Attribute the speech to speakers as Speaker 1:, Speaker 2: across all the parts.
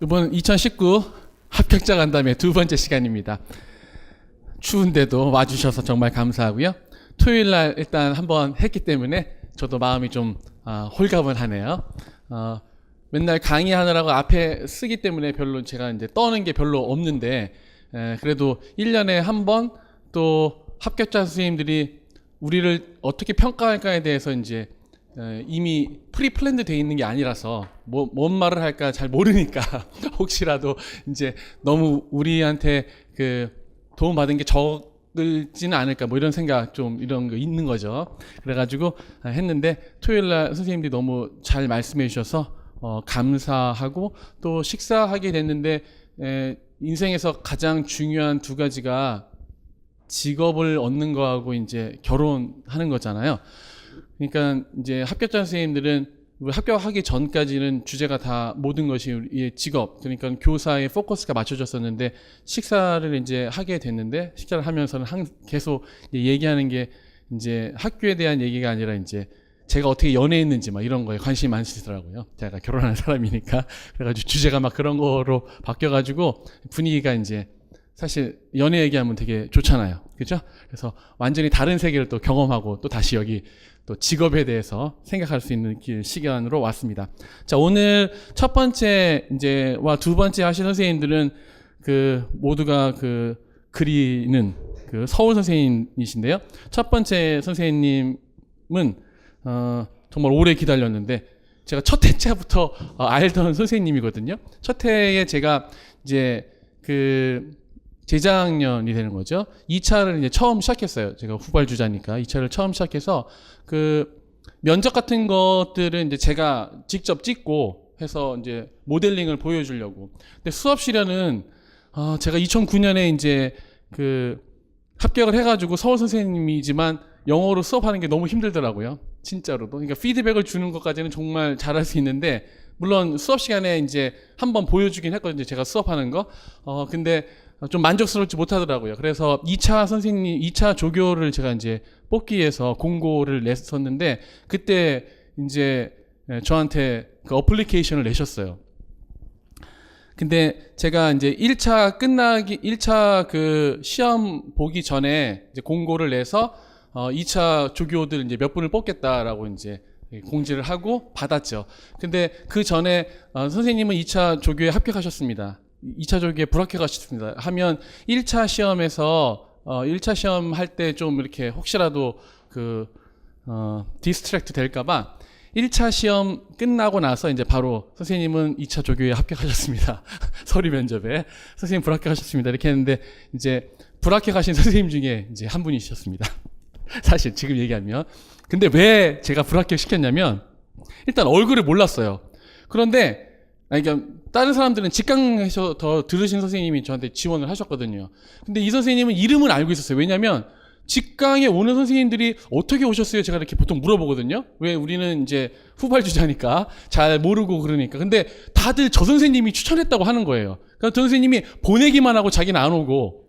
Speaker 1: 이번 2019 합격자 간담회 두 번째 시간입니다. 추운데도 와주셔서 정말 감사하고요. 토요일 날 일단 한번 했기 때문에 저도 마음이 좀 홀가분하네요. 맨날 강의하느라고 앞에 쓰기 때문에 별로 제가 이제 떠는 게 별로 없는데, 그래도 1년에 한 번 또 합격자 선생님들이 우리를 어떻게 평가할까에 대해서 이제 이미 프리플랜드 돼 있는 게 아니라서 뭔 말을 할까 잘 모르니까 혹시라도 이제 너무 우리한테 그 도움 받은 게 적을지는 않을까 뭐 이런 생각 좀 이런 거 있는 거죠. 그래가지고 했는데 토요일 날 선생님들이 너무 잘 말씀해 주셔서 감사하고 또 식사하게 됐는데 인생에서 가장 중요한 두 가지가 직업을 얻는 거하고 이제 결혼하는 거잖아요. 그러니까 이제 합격자 선생님들은 합격하기 전까지는 주제가 다 모든 것이 우리의 직업, 그러니까 교사의 포커스가 맞춰졌었는데 식사를 이제 하게 됐는데 식사를 하면서는 계속 얘기하는 게 이제 학교에 대한 얘기가 아니라 이제 제가 어떻게 연애했는지 막 이런 거에 관심이 많으시더라고요. 제가 결혼한 사람이니까. 그래가지고 주제가 막 그런 거로 바뀌어가지고 분위기가 이제 사실 연애 얘기하면 되게 좋잖아요. 그죠? 그래서 완전히 다른 세계를 또 경험하고 또 다시 여기 또 직업에 대해서 생각할 수 있는 시간으로 왔습니다. 자, 오늘 첫 번째 이제와 두 번째 하신 선생님들은 그 모두가 그 그리는 그 서울 선생님이신데요. 첫 번째 선생님은 정말 오래 기다렸는데 제가 첫 회차부터 알던 선생님이거든요. 첫 회에 제가 이제 그 재작년이 되는 거죠. 2차를 이제 처음 시작했어요. 제가 후발주자니까 2차를 처음 시작해서 그 면접 같은 것들은 이제 제가 직접 찍고 해서 이제 모델링을 보여주려고. 근데 수업시련은 제가 2009년에 이제 그 합격을 해가지고 서울 선생님이지만 영어로 수업하는 게 너무 힘들더라고요. 진짜로도. 그러니까 피드백을 주는 것까지는 정말 잘할 수 있는데 물론 수업 시간에 이제 한번 보여주긴 했거든요. 제가 수업하는 거. 근데 좀 만족스럽지 못하더라고요. 그래서 2차 조교를 제가 이제 뽑기 위해서 공고를 냈었는데 그때 이제 저한테 그 어플리케이션을 내셨어요. 근데 제가 이제 1차 그 시험 보기 전에 이제 공고를 내서 2차 조교들 이제 몇 분을 뽑겠다라고 이제 공지를 하고 받았죠. 근데 그 전에 선생님은 2차 조교에 합격하셨습니다. 2차 조교에 불합격하셨습니다. 하면 1차 시험에서 1차 시험 할 때 좀 이렇게 혹시라도 그 디스트랙트 될까봐 1차 시험 끝나고 나서 이제 바로 선생님은 2차 조교에 합격하셨습니다. 서류 면접에 선생님 불합격하셨습니다. 이렇게 했는데 이제 불합격하신 선생님 중에 이제 한 분이셨습니다. 사실 지금 얘기하면. 근데 왜 제가 불합격 시켰냐면 일단 얼굴을 몰랐어요. 그런데 그러니까 다른 사람들은 직강에서 더 들으신 선생님이 저한테 지원을 하셨거든요. 근데 이 선생님은 이름을 알고 있었어요. 왜냐면 직강에 오는 선생님들이 어떻게 오셨어요? 제가 이렇게 보통 물어보거든요. 왜 우리는 이제 후발주자니까 잘 모르고 그러니까. 근데 다들 저 선생님이 추천했다고 하는 거예요. 그러니까 저 선생님이 보내기만 하고 자기는 안 오고.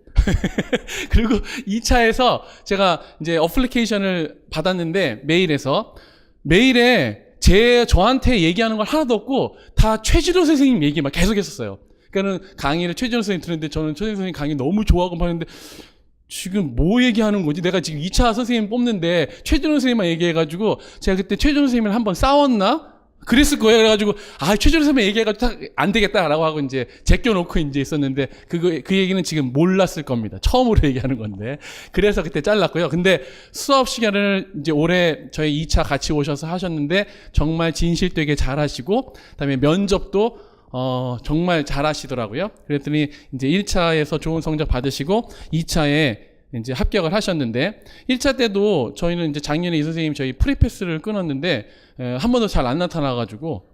Speaker 1: 그리고 2차에서 제가 이제 어플리케이션을 받았는데 메일에 저한테 얘기하는 걸 하나도 없고 다 최진호 선생님 얘기 막 계속 했었어요. 그러니까는 강의를 최진호 선생님 들었는데 저는 최진호 선생님 강의 너무 좋아하고 하는데 지금 뭐 얘기하는 거지? 내가 지금 2차 선생님 뽑는데 최진호 선생님만 얘기해가지고 제가 그때 최진호 선생님을 한번 싸웠나? 그랬을 거예요. 그래가지고 최진호 선생님 얘기해가지고 안 되겠다라고 하고 이제 제껴놓고 이제 있었는데 그 얘기는 지금 몰랐을 겁니다. 처음으로 얘기하는 건데 그래서 그때 잘랐고요. 근데 수업 시간을 이제 올해 저희 2차 같이 오셔서 하셨는데 정말 진실되게 잘하시고 그다음에 면접도 정말 잘하시더라고요. 그랬더니 이제 1차에서 좋은 성적 받으시고 2차에 이제 합격을 하셨는데 1차 때도 저희는 이제 작년에 이 선생님이 저희 프리패스를 끊었는데 한 번도 잘 안 나타나가지고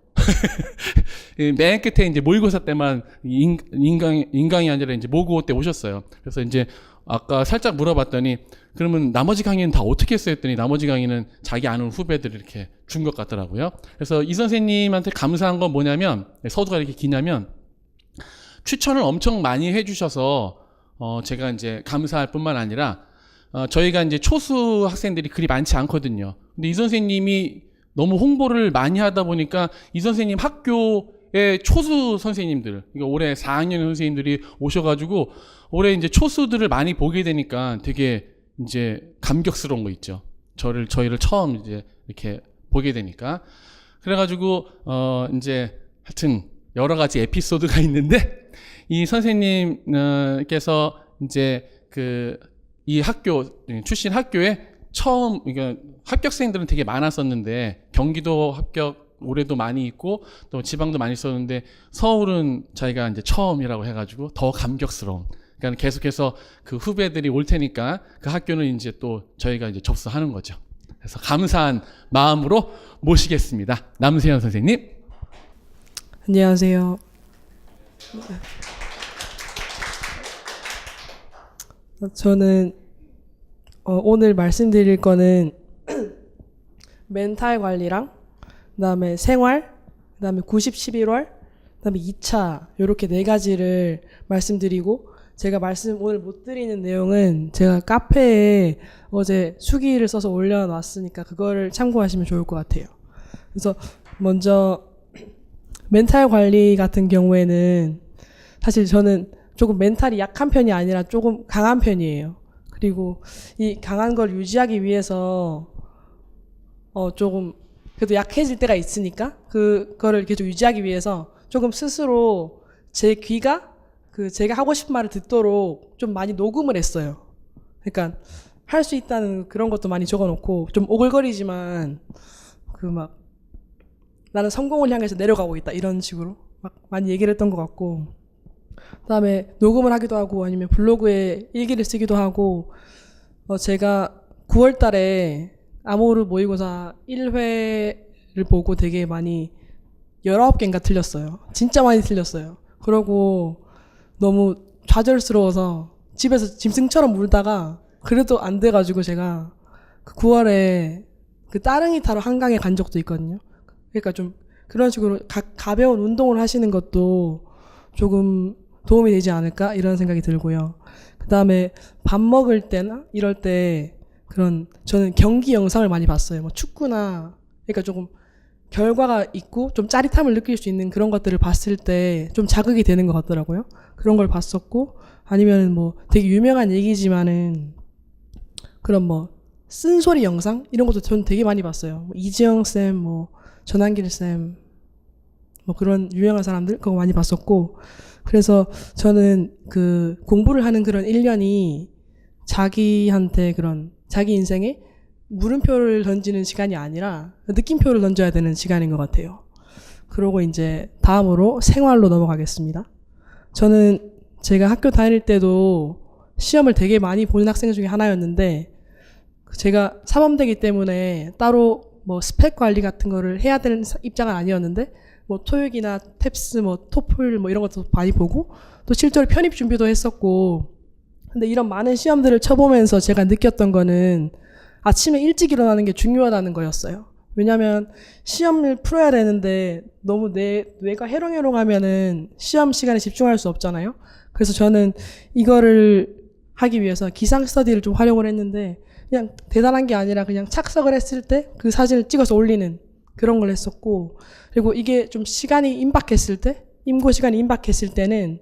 Speaker 1: 맨 끝에 이제 모의고사 때만 인강이 아니라 이제 모국어 때 오셨어요. 그래서 이제 아까 살짝 물어봤더니 그러면 나머지 강의는 다 어떻게 했어요? 했더니 나머지 강의는 자기 아는 후배들 이렇게 준 것 같더라고요. 그래서 이 선생님한테 감사한 건 뭐냐면 서두가 이렇게 기냐면 추천을 엄청 많이 해주셔서 제가 이제 감사할 뿐만 아니라 저희가 이제 초수 학생들이 그리 많지 않거든요. 근데 이 선생님이 너무 홍보를 많이 하다 보니까 이 선생님 학교 학교의 초수 선생님들, 그러니까 올해 4학년 선생님들이 오셔가지고 올해 이제 초수들을 많이 보게 되니까 되게 이제 감격스러운 거 있죠. 저희를 처음 이제 이렇게 보게 되니까. 그래가지고 이제 하여튼 여러 가지 에피소드가 있는데 이 선생님께서 이제 이 학교 출신 학교에 처음, 그러니까 합격생들은 되게 많았었는데 경기도 합격 올해도 많이 있고 또 지방도 많이 있었는데 서울은 저희가 이제 처음이라고 해가지고 더 감격스러운. 그러니까 계속해서 그 후배들이 올 테니까 그 학교는 이제 또 저희가 이제 접수하는 거죠. 그래서 감사한 마음으로 모시겠습니다. 남세현 선생님.
Speaker 2: 안녕하세요. 저는 오늘 말씀드릴 거는 멘탈 관리랑 그다음에 생활, 그다음에 90, 11월, 그다음에 2차 이렇게 네 가지를 말씀드리고 제가 오늘 못 드리는 내용은 제가 카페에 어제 수기를 써서 올려놨으니까 그거를 참고하시면 좋을 것 같아요. 그래서 먼저 멘탈 관리 같은 경우에는 사실 저는 조금 멘탈이 약한 편이 아니라 조금 강한 편이에요. 그리고 이 강한 걸 유지하기 위해서 조금 그래도 약해질 때가 있으니까 그거를 계속 유지하기 위해서 조금 스스로 제 귀가 제가 하고 싶은 말을 듣도록 좀 많이 녹음을 했어요. 그러니까 할 수 있다는 그런 것도 많이 적어놓고 좀 오글거리지만 나는 성공을 향해서 내려가고 있다 이런 식으로 막 많이 얘기를 했던 것 같고 그다음에 녹음을 하기도 하고 아니면 블로그에 일기를 쓰기도 하고 제가 9월 달에 아모르 모의고사 1회를 보고 되게 많이 19개인가 틀렸어요. 진짜 많이 틀렸어요. 그러고 너무 좌절스러워서 집에서 짐승처럼 울다가 그래도 안 돼가지고 제가 9월에 따릉이 타러 한강에 간 적도 있거든요. 그러니까 좀 그런 식으로 가벼운 운동을 하시는 것도 조금 도움이 되지 않을까 이런 생각이 들고요. 그 다음에 밥 먹을 때나 이럴 때 저는 경기 영상을 많이 봤어요. 뭐 축구나 그러니까 조금 결과가 있고 좀 짜릿함을 느낄 수 있는 그런 것들을 봤을 때 좀 자극이 되는 것 같더라고요. 그런 걸 봤었고 아니면 뭐 되게 유명한 얘기지만은 그런 뭐 쓴소리 영상 이런 것도 저는 되게 많이 봤어요. 뭐 이지영 쌤, 뭐 전한길 쌤, 뭐 그런 유명한 사람들 그거 많이 봤었고 그래서 저는 공부를 하는 그런 1년이 자기한테 자기 인생에 물음표를 던지는 시간이 아니라 느낌표를 던져야 되는 시간인 것 같아요. 그러고 이제 다음으로 생활로 넘어가겠습니다. 저는 제가 학교 다닐 때도 시험을 되게 많이 보는 학생 중에 하나였는데 제가 사범대기 때문에 따로 뭐 스펙 관리 같은 거를 해야 되는 입장은 아니었는데 뭐 토익이나 탭스, 뭐 토플 뭐 이런 것도 많이 보고 또 실제로 편입 준비도 했었고 근데 이런 많은 시험들을 쳐보면서 제가 느꼈던 거는 아침에 일찍 일어나는 게 중요하다는 거였어요. 왜냐하면 시험을 풀어야 되는데 너무 뇌가 해롱해롱하면은 시험 시간에 집중할 수 없잖아요. 그래서 저는 이거를 하기 위해서 기상 스터디를 좀 활용을 했는데 그냥 대단한 게 아니라 그냥 착석을 했을 때 그 사진을 찍어서 올리는 그런 걸 했었고 그리고 이게 좀 시간이 임박했을 때 임고 시간이 임박했을 때는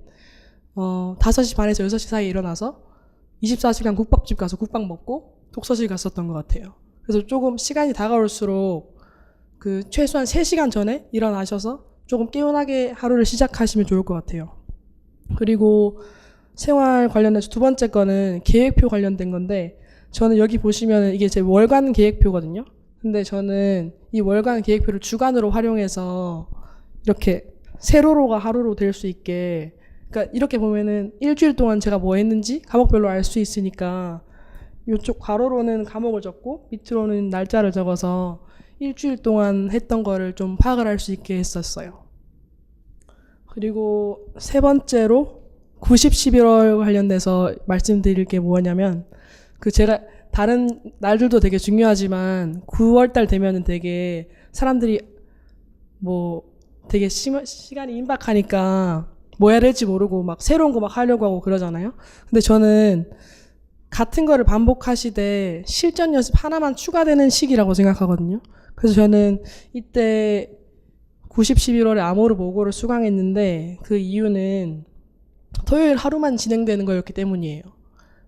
Speaker 2: 5시 반에서 6시 사이에 일어나서 24시간 국밥집 가서 국밥 먹고 독서실 갔었던 것 같아요. 그래서 조금 시간이 다가올수록 최소한 3시간 전에 일어나셔서 조금 개운하게 하루를 시작하시면 좋을 것 같아요. 그리고 생활 관련해서 두 번째 거는 계획표 관련된 건데 저는 여기 보시면 이게 제 월간 계획표거든요. 근데 저는 이 월간 계획표를 주간으로 활용해서 이렇게 세로로가 하루로 될 수 있게 그러니까 이렇게 보면은 일주일 동안 제가 뭐 했는지 과목별로 알 수 있으니까 이쪽 괄호로는 과목을 적고 밑으로는 날짜를 적어서 일주일 동안 했던 거를 좀 파악을 할 수 있게 했었어요. 그리고 세 번째로 90, 11월 관련돼서 말씀드릴 게 뭐냐면 제가 다른 날들도 되게 중요하지만 9월 달 되면은 되게 사람들이 뭐 되게 시간이 임박하니까 뭐 해야 될지 모르고 막 새로운 거 막 하려고 하고 그러잖아요. 근데 저는 같은 거를 반복하시되 실전 연습 하나만 추가되는 시기라고 생각하거든요. 그래서 저는 이때 90, 11월에 아모르 모고를 수강했는데 그 이유는 토요일 하루만 진행되는 거였기 때문이에요.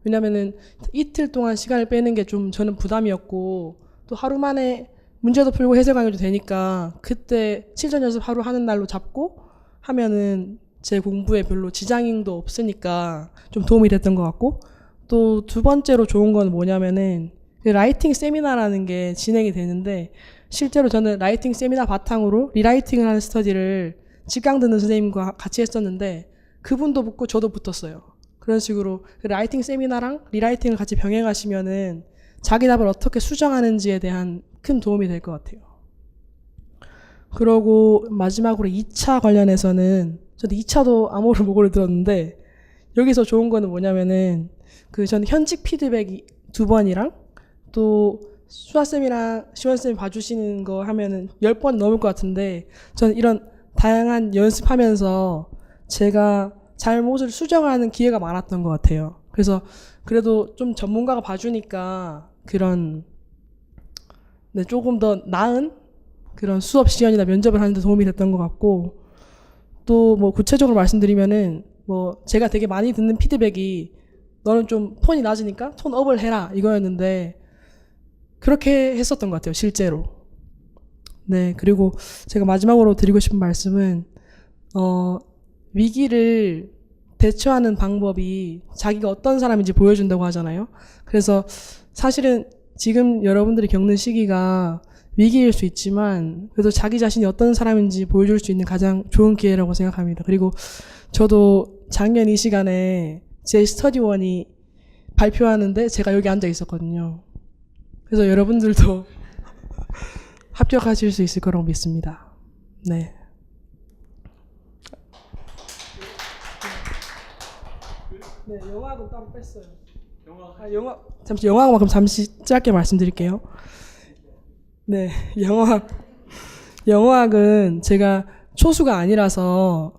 Speaker 2: 왜냐면은 이틀 동안 시간을 빼는 게 좀 저는 부담이었고 또 하루 만에 문제도 풀고 해설 강의도 되니까 그때 실전 연습 하루 하는 날로 잡고 하면은 제 공부에 별로 지장도 없으니까 좀 도움이 됐던 것 같고 또 두 번째로 좋은 건 뭐냐면은 그 라이팅 세미나라는 게 진행이 되는데 실제로 저는 라이팅 세미나 바탕으로 리라이팅을 하는 스터디를 직강 듣는 선생님과 같이 했었는데 그분도 붙고 저도 붙었어요. 그런 식으로 그 라이팅 세미나랑 리라이팅을 같이 병행하시면은 자기 답을 어떻게 수정하는지에 대한 큰 도움이 될 것 같아요. 그러고 마지막으로 2차 관련해서는 저도 2차도 아모르 모고를 들었는데 여기서 좋은 거는 뭐냐면은 저는 현직 피드백이 2번이랑 또 수아쌤이랑 시원쌤이 봐주시는 거 하면은 10번 넘을 것 같은데 저는 이런 다양한 연습하면서 제가 잘못을 수정하는 기회가 많았던 것 같아요. 그래서 그래도 좀 전문가가 봐주니까 그런 조금 더 나은 그런 수업 시연이나 면접을 하는 데 도움이 됐던 것 같고 또 뭐 구체적으로 말씀드리면은 뭐 제가 되게 많이 듣는 피드백이 너는 좀 톤이 낮으니까 톤 업을 해라 이거였는데 그렇게 했었던 것 같아요, 실제로. 네, 그리고 제가 마지막으로 드리고 싶은 말씀은 위기를 대처하는 방법이 자기가 어떤 사람인지 보여준다고 하잖아요. 그래서 사실은 지금 여러분들이 겪는 시기가 위기일 수 있지만 그래도 자기 자신이 어떤 사람인지 보여줄 수 있는 가장 좋은 기회라고 생각합니다. 그리고 저도 작년 이 시간에 제 스터디원이 발표하는데 제가 여기 앉아 있었거든요. 그래서 여러분들도 합격하실 수 있을 거라고 믿습니다. 네. 네, 영화학은 따로 뺐어요. 영화학만 그럼 잠시 짧게 말씀드릴게요. 네, 영어학은 제가 초수가 아니라서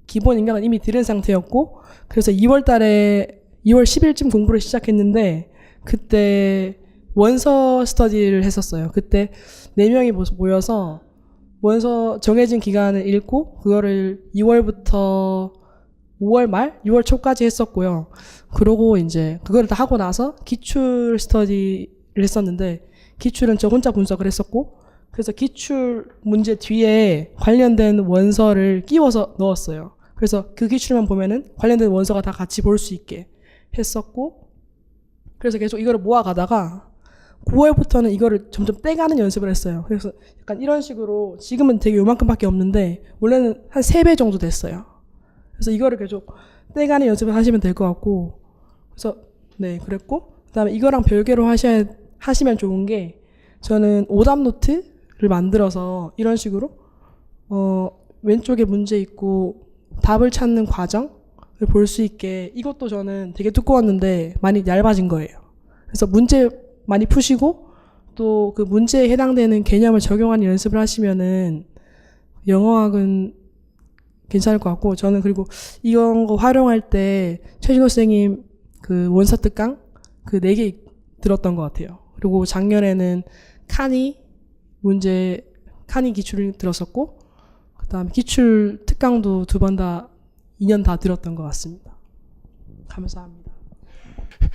Speaker 2: 기본 인강은 이미 들은 상태였고 그래서 2월 10일쯤 공부를 시작했는데 그때 원서 스터디를 했었어요. 그때 4명이 모여서 원서 정해진 기간을 읽고 그거를 2월부터 5월 말, 6월 초까지 했었고요. 그러고 이제 그거를 다 하고 나서 기출 스터디를 했었는데 기출은 저 혼자 분석을 했었고 그래서 기출 문제 뒤에 관련된 원서를 끼워서 넣었어요. 그래서 그 기출만 보면은 관련된 원서가 다 같이 볼 수 있게 했었고 그래서 계속 이거를 모아가다가 9월부터는 이거를 점점 떼가는 연습을 했어요. 그래서 약간 이런 식으로 지금은 되게 요만큼밖에 없는데 원래는 한 3배 정도 됐어요. 그래서 이거를 계속 떼가는 연습을 하시면 될 것 같고 그래서 네 그랬고 그다음에 이거랑 별개로 하시면 좋은 게 저는 오답 노트를 만들어서 이런 식으로 왼쪽에 문제 있고 답을 찾는 과정을 볼 수 있게 이것도 저는 되게 두꺼웠는데 많이 얇아진 거예요. 그래서 문제 많이 푸시고 또 그 문제에 해당되는 개념을 적용하는 연습을 하시면은 영어학은 괜찮을 것 같고 저는 그리고 이런 거 활용할 때 최진호 선생님 그 원서 특강 그 4개 들었던 것 같아요. 그리고 작년에는 카니 기출을 들었었고 그다음에 기출 특강도 2번 다 2년 다 들었던 것 같습니다. 감사합니다.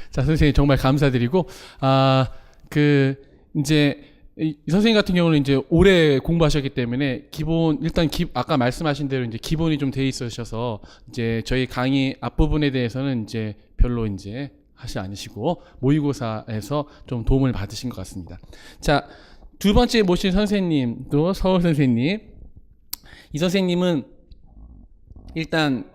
Speaker 1: 자, 선생님 정말 감사드리고 이제 이 선생님 같은 경우는 이제 오래 공부하셨기 때문에 일단 아까 말씀하신 대로 이제 기본이 좀 돼 있으셔서 이제 저희 강의 앞부분에 대해서는 이제 별로 이제 하지 않으시고 모의고사에서 좀 도움을 받으신 것 같습니다. 자, 2번째 모신 선생님도 서울 선생님. 이 선생님은 일단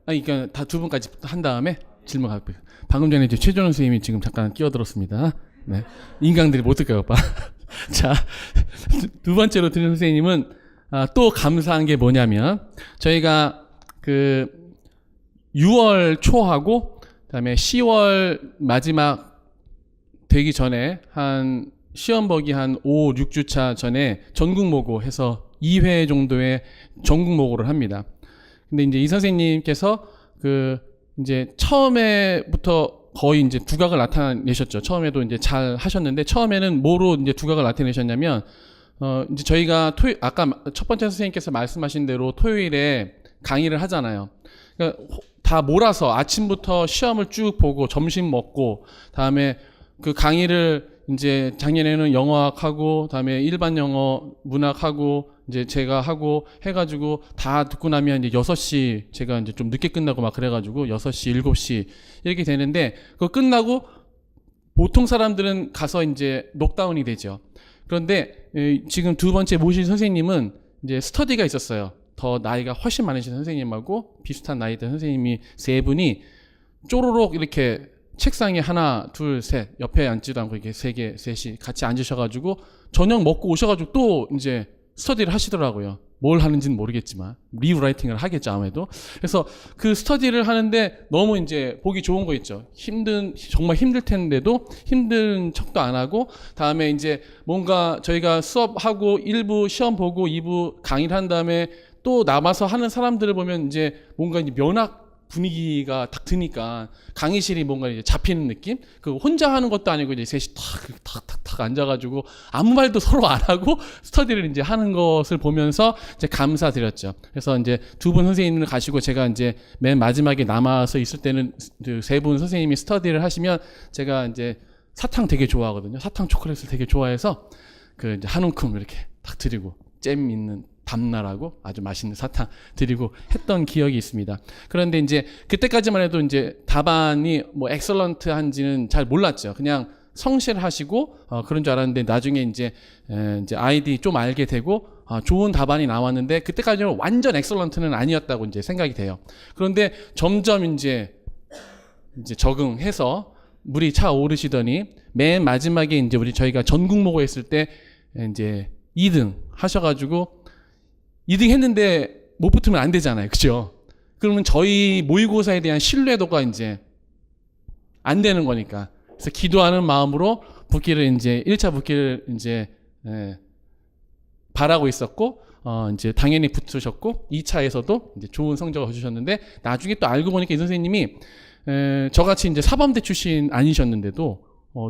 Speaker 1: 그러니까 다 2분까지 한 다음에 질문 갈게요. 방금 전에 이제 최준호 선생님이 지금 잠깐 끼어들었습니다. 네. 인강들이 못 들까요, 오빠? 자, 2번째로 드린 선생님은 또 감사한 게 뭐냐면 저희가 6월 초하고 그다음에 10월 마지막 되기 전에 한 시험 보기 한 5, 6주차 전에 전국 모고 해서 2회 정도의 전국 모고를 합니다. 근데 이제 이 선생님께서 이제 처음에부터 거의 이제 두각을 나타내셨죠. 처음에도 이제 잘 하셨는데 처음에는 뭐로 이제 두각을 나타내셨냐면 이제 저희가 아까 첫 번째 선생님께서 말씀하신 대로 토요일에 강의를 하잖아요. 그러니까 다 몰아서 아침부터 시험을 쭉 보고 점심 먹고 다음에 그 강의를 이제 작년에는 영어학하고 다음에 일반 영어 문학하고 이제 제가 하고 해가지고 다 듣고 나면 이제 6시 제가 이제 좀 늦게 끝나고 막 그래가지고 6시, 7시 이렇게 되는데 그거 끝나고 보통 사람들은 가서 이제 녹다운이 되죠. 그런데 지금 두 번째 모신 선생님은 이제 스터디가 있었어요. 더 나이가 훨씬 많으신 선생님하고 비슷한 나이대 선생님이 세 분이 쪼로록 이렇게 책상에 하나, 둘, 셋 옆에 앉지도 않고 이렇게 세 개, 셋이 같이 앉으셔가지고 저녁 먹고 오셔가지고 또 이제 스터디를 하시더라고요. 뭘 하는지는 모르겠지만 리라이팅을 하겠죠 아무래도. 그래서 그 스터디를 하는데 너무 이제 보기 좋은 거 있죠. 정말 힘들 텐데도 힘든 척도 안 하고 다음에 이제 뭔가 저희가 수업하고 1부 시험 보고 2부 강의를 한 다음에 또 남아서 하는 사람들을 보면 이제 뭔가 이제 면학 분위기가 딱 드니까 강의실이 뭔가 이제 잡히는 느낌? 그 혼자 하는 것도 아니고 이제 셋이 탁 앉아가지고 아무 말도 서로 안 하고 스터디를 이제 하는 것을 보면서 이제 감사드렸죠. 그래서 이제 두 분 선생님을 가시고 제가 이제 맨 마지막에 남아서 있을 때는 세 분 선생님이 스터디를 하시면 제가 이제 사탕 되게 좋아하거든요. 사탕 초콜릿을 되게 좋아해서 그 이제 한 움큼 이렇게 딱 드리고 잼 있는 담나라고 아주 맛있는 사탕 드리고 했던 기억이 있습니다. 그런데 이제 그때까지만 해도 이제 답안이 뭐 엑설런트한지는 잘 몰랐죠. 그냥 성실하시고 그런 줄 알았는데 나중에 이제 아이디 좀 알게 되고 좋은 답안이 나왔는데 그때까지는 완전 엑설런트는 아니었다고 이제 생각이 돼요. 그런데 점점 이제 적응해서 물이 차오르시더니 맨 마지막에 이제 저희가 전국모고 했을 때 이제 2등 하셔가지고 2등 했는데 못 붙으면 안 되잖아요. 그죠? 그러면 저희 모의고사에 대한 신뢰도가 이제 안 되는 거니까. 그래서 기도하는 마음으로 붙기를 이제 1차 붙기를 이제 바라고 있었고, 이제 당연히 붙으셨고, 2차에서도 이제 좋은 성적을 거두셨는데, 나중에 또 알고 보니까 이 선생님이 저같이 이제 사범대 출신 아니셨는데도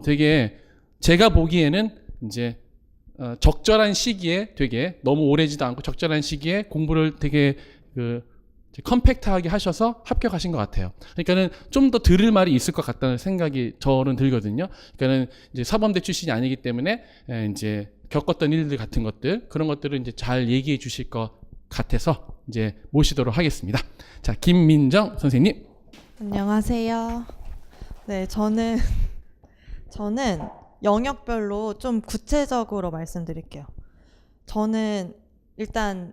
Speaker 1: 되게 제가 보기에는 이제 적절한 시기에 되게 너무 오래지도 않고 적절한 시기에 공부를 되게 컴팩트하게 하셔서 합격하신 것 같아요. 그러니까는 좀 더 들을 말이 있을 것 같다는 생각이 저는 들거든요. 그러니까는 이제 사범대 출신이 아니기 때문에 이제 겪었던 일들 같은 것들 그런 것들을 이제 잘 얘기해 주실 것 같아서 이제 모시도록 하겠습니다. 자, 김민정 선생님.
Speaker 3: 안녕하세요. 네, 저는 영역별로 좀 구체적으로 말씀드릴게요. 저는 일단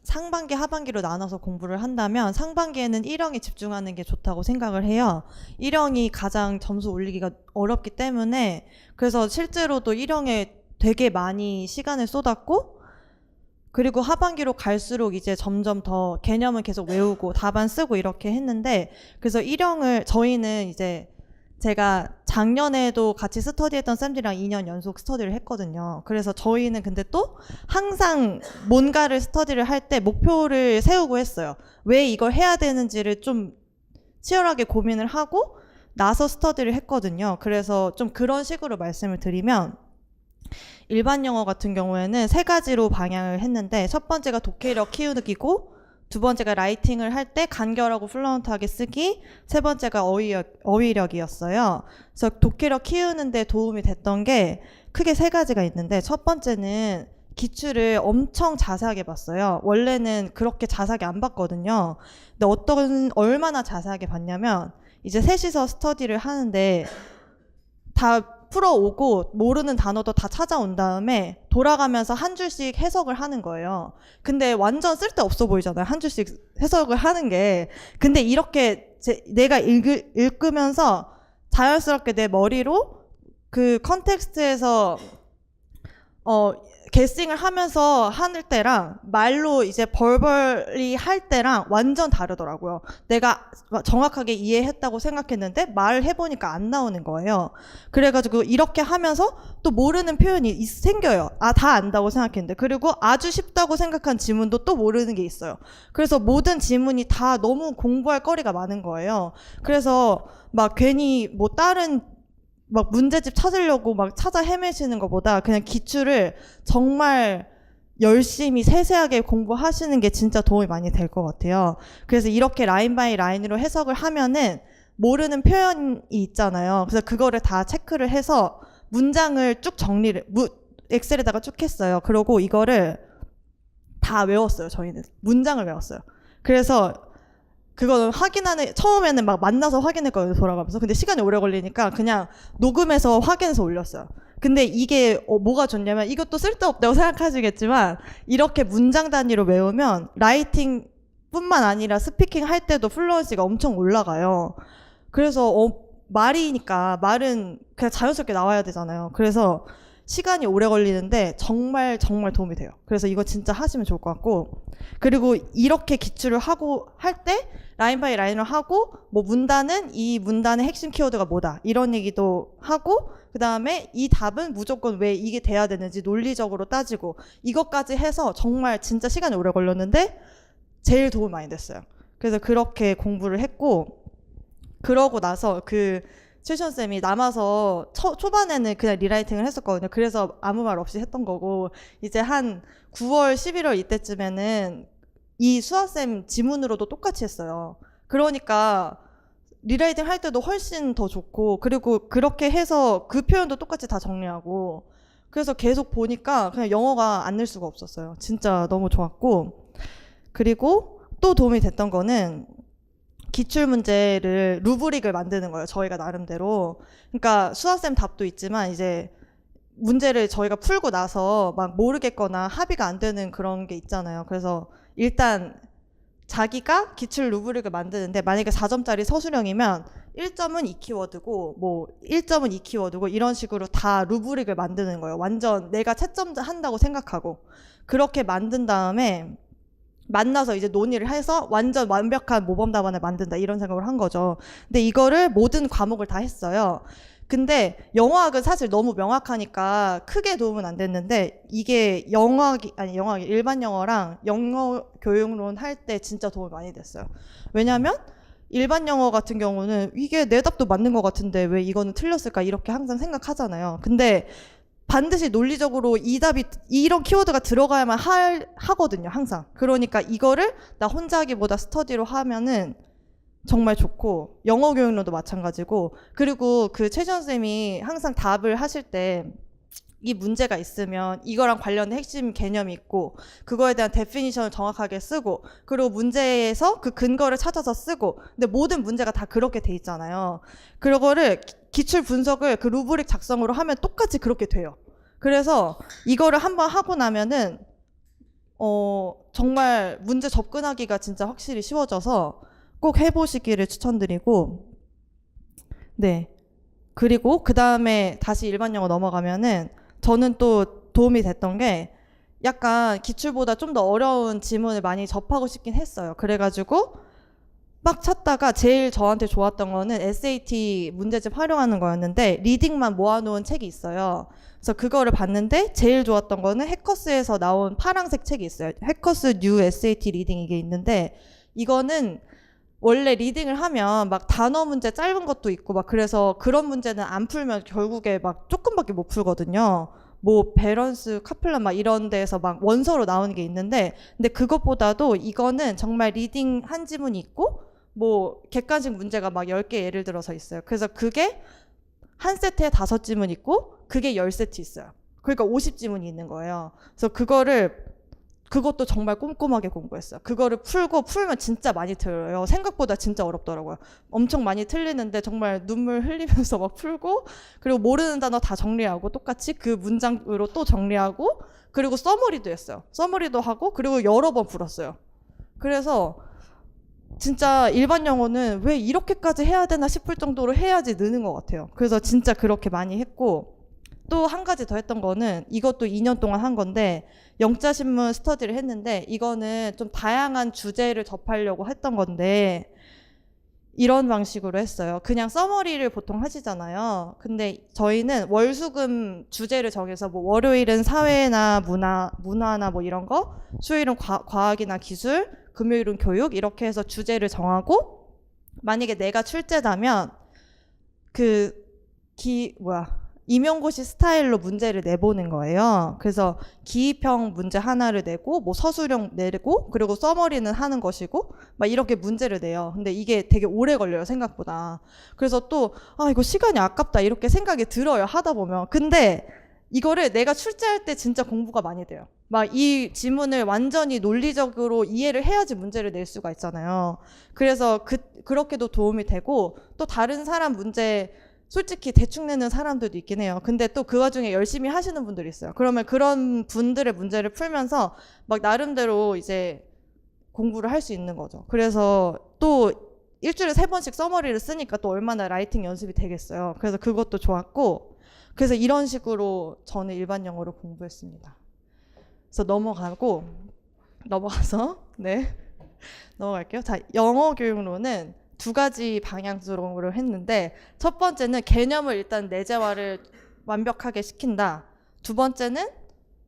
Speaker 3: 상반기, 하반기로 나눠서 공부를 한다면 상반기에는 1형에 집중하는 게 좋다고 생각을 해요. 1형이 가장 점수 올리기가 어렵기 때문에 그래서 실제로도 1형에 되게 많이 시간을 쏟았고 그리고 하반기로 갈수록 이제 점점 더 개념을 계속 외우고 답안 쓰고 이렇게 했는데 그래서 1형을 저희는 이제 제가 작년에도 같이 스터디했던 쌤들이랑 2년 연속 스터디를 했거든요. 그래서 저희는 근데 또 항상 뭔가를 스터디를 할 때 목표를 세우고 했어요. 왜 이걸 해야 되는지를 좀 치열하게 고민을 하고 나서 스터디를 했거든요. 그래서 좀 그런 식으로 말씀을 드리면 일반 영어 같은 경우에는 3가지로 방향을 했는데 첫 번째가 독해력 키우기고 두 번째가 라이팅을 할 때 간결하고 플루언트하게 쓰기, 세 번째가 어휘력이었어요. 그래서 독해력 키우는 데 도움이 됐던 게 크게 3가지가 있는데 첫 번째는 기출을 엄청 자세하게 봤어요. 원래는 그렇게 자세하게 안 봤거든요. 근데 얼마나 자세하게 봤냐면 이제 셋이서 스터디를 하는데 다 풀어오고 모르는 단어도 다 찾아온 다음에 돌아가면서 한 줄씩 해석을 하는 거예요. 근데 완전 쓸데없어 보이잖아요. 한 줄씩 해석을 하는 게. 근데 이렇게 내가 읽으면서 자연스럽게 내 머리로 그 컨텍스트에서 게싱을 하면서 하는 때랑 말로 이제 벌벌이 할 때랑 완전 다르더라고요. 내가 정확하게 이해했다고 생각했는데 말을 해보니까 안 나오는 거예요. 그래가지고 이렇게 하면서 또 모르는 표현이 생겨요. 다 안다고 생각했는데. 그리고 아주 쉽다고 생각한 지문도 또 모르는 게 있어요. 그래서 모든 지문이 다 너무 공부할 거리가 많은 거예요. 그래서 막 괜히 뭐 다른 막 문제집 찾으려고 막 찾아 헤매시는 것보다 그냥 기출을 정말 열심히 세세하게 공부하시는 게 진짜 도움이 많이 될 것 같아요. 그래서 이렇게 라인 바이 라인으로 해석을 하면은 모르는 표현이 있잖아요. 그래서 그거를 다 체크를 해서 문장을 쭉 정리를 엑셀에다가 쭉 했어요. 그러고 이거를 다 외웠어요. 저희는 문장을 외웠어요. 그래서 그거는 처음에는 막 만나서 확인했거든요, 돌아가면서. 근데 시간이 오래 걸리니까 그냥 녹음해서 확인해서 올렸어요. 근데 이게 뭐가 좋냐면, 이것도 쓸데없다고 생각하시겠지만 이렇게 문장 단위로 외우면 라이팅 뿐만 아니라 스피킹 할 때도 플루언시가 엄청 올라가요. 그래서 말이니까 말은 그냥 자연스럽게 나와야 되잖아요. 그래서 시간이 오래 걸리는데 정말 정말 도움이 돼요. 그래서 이거 진짜 하시면 좋을 것 같고, 그리고 이렇게 기출을 하고 할 때 라인 바이 라인을 하고 뭐 문단은 이 문단의 핵심 키워드가 뭐다 이런 얘기도 하고, 그 다음에 이 답은 무조건 왜 이게 돼야 되는지 논리적으로 따지고, 이것까지 해서 정말 진짜 시간이 오래 걸렸는데 제일 도움이 많이 됐어요. 그래서 그렇게 공부를 했고, 그러고 나서 최시원쌤이 남아서 초반에는 그냥 리라이팅을 했었거든요. 그래서 아무 말 없이 했던 거고, 이제 한 9월, 11월 이때쯤에는 이 수아쌤 지문으로도 똑같이 했어요. 그러니까 리라이팅 할 때도 훨씬 더 좋고, 그리고 그렇게 해서 그 표현도 똑같이 다 정리하고, 그래서 계속 보니까 그냥 영어가 안 늘 수가 없었어요. 진짜 너무 좋았고, 그리고 또 도움이 됐던 거는 기출문제를 루브릭을 만드는 거예요. 저희가 나름대로. 그러니까 수아쌤 답도 있지만 이제 문제를 저희가 풀고 나서 막 모르겠거나 합의가 안 되는 그런 게 있잖아요. 그래서 일단 자기가 기출 루브릭을 만드는데, 만약에 4점짜리 서술형이면 1점은 이 키워드고 뭐 1점은 이 키워드고 이런 식으로 다 루브릭을 만드는 거예요. 완전 내가 채점 한다고 생각하고. 그렇게 만든 다음에 만나서 이제 논의를 해서 완전 완벽한 모범 답안을 만든다 이런 생각을 한 거죠. 근데 이거를 모든 과목을 다 했어요. 근데 영어학은 사실 너무 명확하니까 크게 도움은 안 됐는데, 이게 일반 영어랑 영어 교육론 할 때 진짜 도움이 많이 됐어요. 왜냐면 일반 영어 같은 경우는 이게 내 답도 맞는 것 같은데 왜 이거는 틀렸을까 이렇게 항상 생각하잖아요. 근데 반드시 논리적으로 이 답이 이런 키워드가 들어가야만 하거든요, 항상. 그러니까 이거를 나 혼자 하기보다 스터디로 하면은 정말 좋고, 영어 교육론도 마찬가지고. 그리고 최지원 쌤이 항상 답을 하실 때 이 문제가 있으면 이거랑 관련된 핵심 개념이 있고, 그거에 대한 데피니션을 정확하게 쓰고, 그리고 문제에서 그 근거를 찾아서 쓰고. 근데 모든 문제가 다 그렇게 돼 있잖아요. 그거를 기출 분석을 그 루브릭 작성으로 하면 똑같이 그렇게 돼요. 그래서 이거를 한번 하고 나면은 정말 문제 접근하기가 진짜 확실히 쉬워져서 꼭 해보시기를 추천드리고, 네. 그리고 그 다음에 다시 일반 영어 넘어가면은 저는 또 도움이 됐던 게, 약간 기출보다 좀 더 어려운 지문을 많이 접하고 싶긴 했어요. 그래가지고 막 찾다가 제일 저한테 좋았던 거는 SAT 문제집 활용하는 거였는데, 리딩만 모아놓은 책이 있어요. 그래서 그거를 봤는데 제일 좋았던 거는 해커스에서 나온 파란색 책이 있어요. 해커스 뉴 SAT 리딩 이게 있는데, 이거는 원래 리딩을 하면 막 단어 문제 짧은 것도 있고 막, 그래서 그런 문제는 안 풀면 결국에 막 조금밖에 못 풀거든요. 뭐 밸런스, 카플란 막 이런 데에서 막 원서로 나오는 게 있는데, 근데 그것보다도 이거는 정말 리딩 한 지문이 있고 뭐 객관식 문제가 막 10개 예를 들어서 있어요. 그래서 그게 한 세트에 5지문 있고 그게 10세트 있어요. 그러니까 50지문이 있는 거예요. 그래서 그것도 정말 꼼꼼하게 공부했어요. 그거를 풀면 진짜 많이 틀려요. 생각보다 진짜 어렵더라고요. 엄청 많이 틀리는데 정말 눈물 흘리면서 막 풀고, 그리고 모르는 단어 다 정리하고 똑같이 그 문장으로 또 정리하고, 그리고 서머리도 했어요. 서머리도 하고, 그리고 여러 번 풀었어요. 그래서 진짜 일반 영어는 왜 이렇게까지 해야 되나 싶을 정도로 해야지 느는 것 같아요. 그래서 진짜 그렇게 많이 했고, 또 한 가지 더 했던 거는, 이것도 2년 동안 한 건데, 영자신문 스터디를 했는데, 이거는 좀 다양한 주제를 접하려고 했던 건데, 이런 방식으로 했어요. 그냥 서머리를 보통 하시잖아요. 근데 저희는 월수금 주제를 정해서, 뭐 월요일은 사회나 문화나 뭐 이런 거, 수요일은 과학이나 기술, 금요일은 교육, 이렇게 해서 주제를 정하고, 만약에 내가 출제자면 임용고시 스타일로 문제를 내보는 거예요. 그래서 기입형 문제 하나를 내고 뭐 서술형 내고 그리고 서머리는 하는 것이고 막 이렇게 문제를 내요. 근데 이게 되게 오래 걸려요, 생각보다. 그래서 또 이거 시간이 아깝다 이렇게 생각이 들어요, 하다 보면. 근데 이거를 내가 출제할 때 진짜 공부가 많이 돼요. 막 이 지문을 완전히 논리적으로 이해를 해야지 문제를 낼 수가 있잖아요. 그래서 그렇게도 도움이 되고, 또 다른 사람 문제 솔직히 대충 내는 사람들도 있긴 해요. 근데 또 그 와중에 열심히 하시는 분들이 있어요. 그러면 그런 분들의 문제를 풀면서 막 나름대로 이제 공부를 할 수 있는 거죠. 그래서 또 일주일에 3번씩 서머리를 쓰니까 또 얼마나 라이팅 연습이 되겠어요. 그래서 그것도 좋았고, 그래서 이런 식으로 저는 일반 영어를 공부했습니다. 그래서 넘어가서 네, 넘어갈게요. 자, 영어 교육론은 2가지 방향으로 했는데, 첫 번째는 개념을 일단 내재화를 완벽하게 시킨다. 2번째는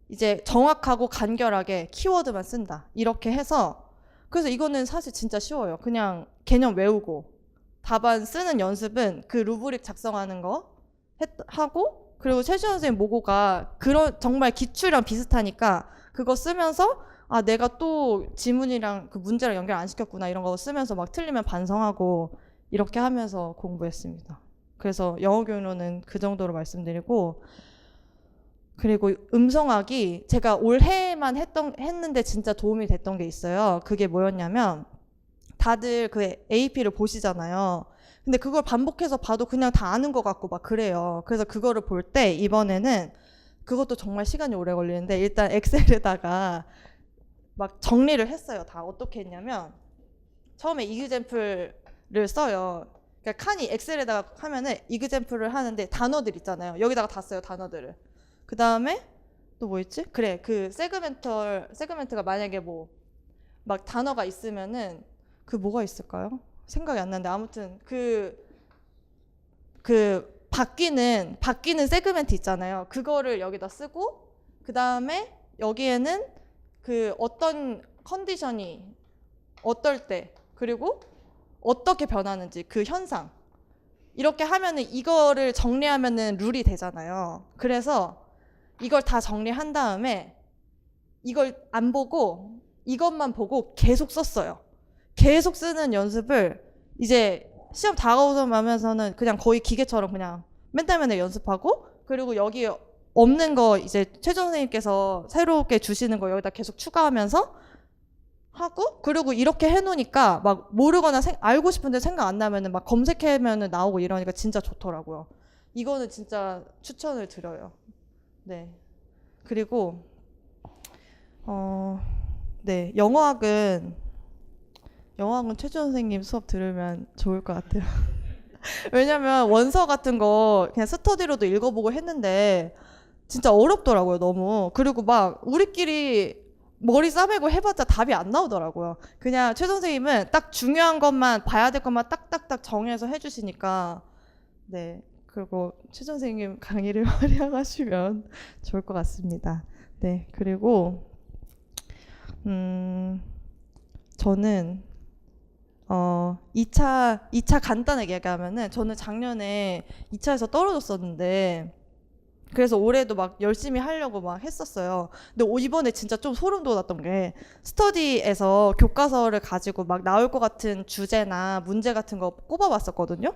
Speaker 3: 이제 정확하고 간결하게 키워드만 쓴다. 이렇게 해서, 그래서 이거는 사실 진짜 쉬워요. 그냥 개념 외우고 답안 쓰는 연습은 그 루브릭 작성하는 거 하고, 그리고 최시원 선생님 모고가 그런 정말 기출이랑 비슷하니까 그거 쓰면서 내가 또 지문이랑 그 문제랑 연결 안 시켰구나 이런 거 쓰면서 막 틀리면 반성하고 이렇게 하면서 공부했습니다. 그래서 영어 교육론은 그 정도로 말씀드리고, 그리고 음성학이 제가 올해만 했는데 진짜 도움이 됐던 게 있어요. 그게 뭐였냐면, 다들 그 AP를 보시잖아요. 근데 그걸 반복해서 봐도 그냥 다 아는 것 같고 막 그래요. 그래서 그거를 볼 때 이번에는 그것도 정말 시간이 오래 걸리는데, 일단 엑셀에다가 막 정리를 했어요. 다 어떻게 했냐면, 처음에 이그젬플을 써요. 그러니까 칸이 엑셀에다가 하면은 이그젬플을 하는데 단어들 있잖아요. 여기다가 다 써요, 단어들을. 그 다음에 또 뭐 있지? 그래, 그 세그멘트가 만약에 뭐 막 단어가 있으면은 그 뭐가 있을까요? 생각이 안 나는데, 아무튼 바뀌는 세그멘트 있잖아요. 그거를 여기다 쓰고, 그 다음에 여기에는 그 어떤 컨디션이 어떨 때, 그리고 어떻게 변하는지 그 현상, 이렇게 하면은 이거를 정리하면은 룰이 되잖아요. 그래서 이걸 다 정리한 다음에 이걸 안 보고 이것만 보고 계속 썼어요. 계속 쓰는 연습을 이제 시험 다가오면서는 그냥 거의 기계처럼 그냥 맨날 연습하고, 그리고 여기 없는 거 이제 최종 선생님께서 새롭게 주시는 거 여기다 계속 추가하면서 하고, 그리고 이렇게 해놓으니까 막 모르거나 알고 싶은데 생각 안 나면은 막 검색하면은 나오고 이러니까 진짜 좋더라고요. 이거는 진짜 추천을 드려요. 네. 그리고 네, 영어학은 최준 선생님 수업 들으면 좋을 것 같아요. 왜냐면 원서 같은 거 그냥 스터디로도 읽어보고 했는데 진짜 어렵더라고요, 너무. 그리고 막 우리끼리 머리 싸매고 해봤자 답이 안 나오더라고요. 그냥 최 선생님은 딱 중요한 것만, 봐야 될 것만 딱딱딱 정해서 해주시니까. 네, 그리고 최 선생님 강의를 활용하시면 좋을 것 같습니다. 네, 그리고 저는 2차 간단하게 얘기하면은, 저는 작년에 2차에서 떨어졌었는데 그래서 올해도 막 열심히 하려고 막 했었어요. 근데 이번에 진짜 좀 소름 돋았던 게, 스터디에서 교과서를 가지고 막 나올 것 같은 주제나 문제 같은 거 꼽아봤었거든요.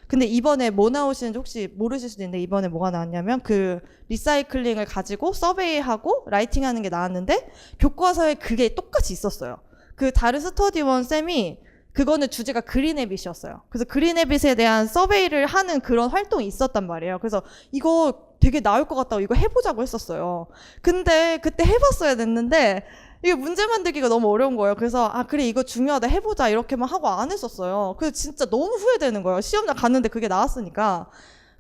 Speaker 3: 근데 이번에 뭐 나오시는지 혹시 모르실 수도 있는데, 이번에 뭐가 나왔냐면 그 리사이클링을 가지고 서베이하고 라이팅하는 게 나왔는데, 교과서에 그게 똑같이 있었어요. 그 다른 스터디원 쌤이 그거는 주제가 그린헤빗이었어요. 그래서 그린헤빗에 대한 서베이를 하는 그런 활동이 있었단 말이에요. 그래서 이거 되게 나올 것 같다고 이거 해보자고 했었어요. 근데 그때 해봤어야 됐는데 이게 문제 만들기가 너무 어려운 거예요. 그래서 그래, 이거 중요하다, 해보자 이렇게만 하고 안 했었어요. 그래서 진짜 너무 후회되는 거예요. 시험날 갔는데 그게 나왔으니까.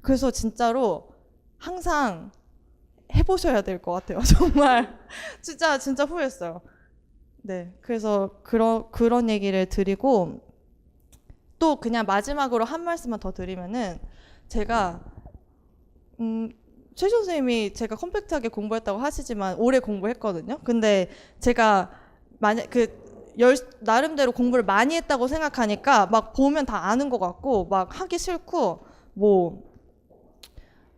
Speaker 3: 그래서 진짜로 항상 해보셔야 될 것 같아요. 정말 진짜 후회했어요. 네, 그래서 그런 얘기를 드리고, 또 그냥 마지막으로 한 말씀만 더 드리면은, 제가 최 선생님이 제가 컴팩트하게 공부했다고 하시지만 오래 공부했거든요. 근데 제가 만약 나름대로 공부를 많이 했다고 생각하니까 막 보면 다 아는 것 같고 막 하기 싫고, 뭐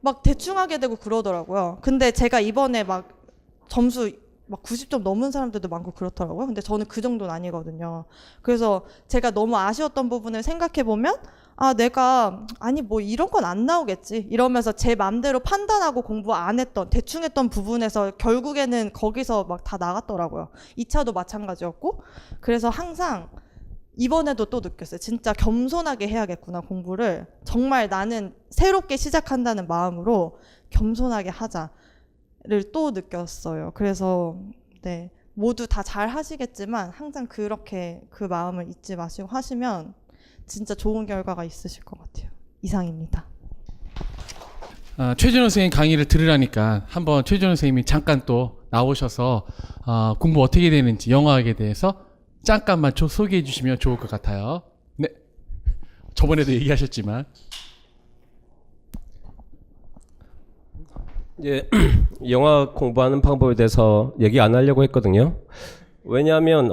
Speaker 3: 막 대충 하게 되고 그러더라고요. 근데 제가 이번에 막 점수 막 90점 넘은 사람들도 많고 그렇더라고요. 근데 저는 그 정도는 아니거든요. 그래서 제가 너무 아쉬웠던 부분을 생각해 보면 아, 내가 아니 뭐 이런 건 안 나오겠지 이러면서 제 맘대로 판단하고 공부 안 했던 대충 했던 부분에서 결국에는 거기서 막 다 나갔더라고요. 2차도 마찬가지였고. 그래서 항상 이번에도 또 느꼈어요. 진짜 겸손하게 해야겠구나, 공부를. 정말 나는 새롭게 시작한다는 마음으로 겸손하게 하자를 또 느꼈어요. 그래서 네, 모두 다 잘 하시겠지만 항상 그렇게 그 마음을 잊지 마시고 하시면 진짜 좋은 결과가 있으실 것 같아요. 이상입니다.
Speaker 1: 최준호 선생님 강의를 들으라니까 한번 최준호 선생님이 잠깐 또 나오셔서 공부 어떻게 되는지 영어학에 대해서 잠깐만 소개해 주시면 좋을 것 같아요. 네, 저번에도 얘기하셨지만
Speaker 4: 예, 영화 공부하는 방법에 대해서 얘기 안 하려고 했거든요. 왜냐하면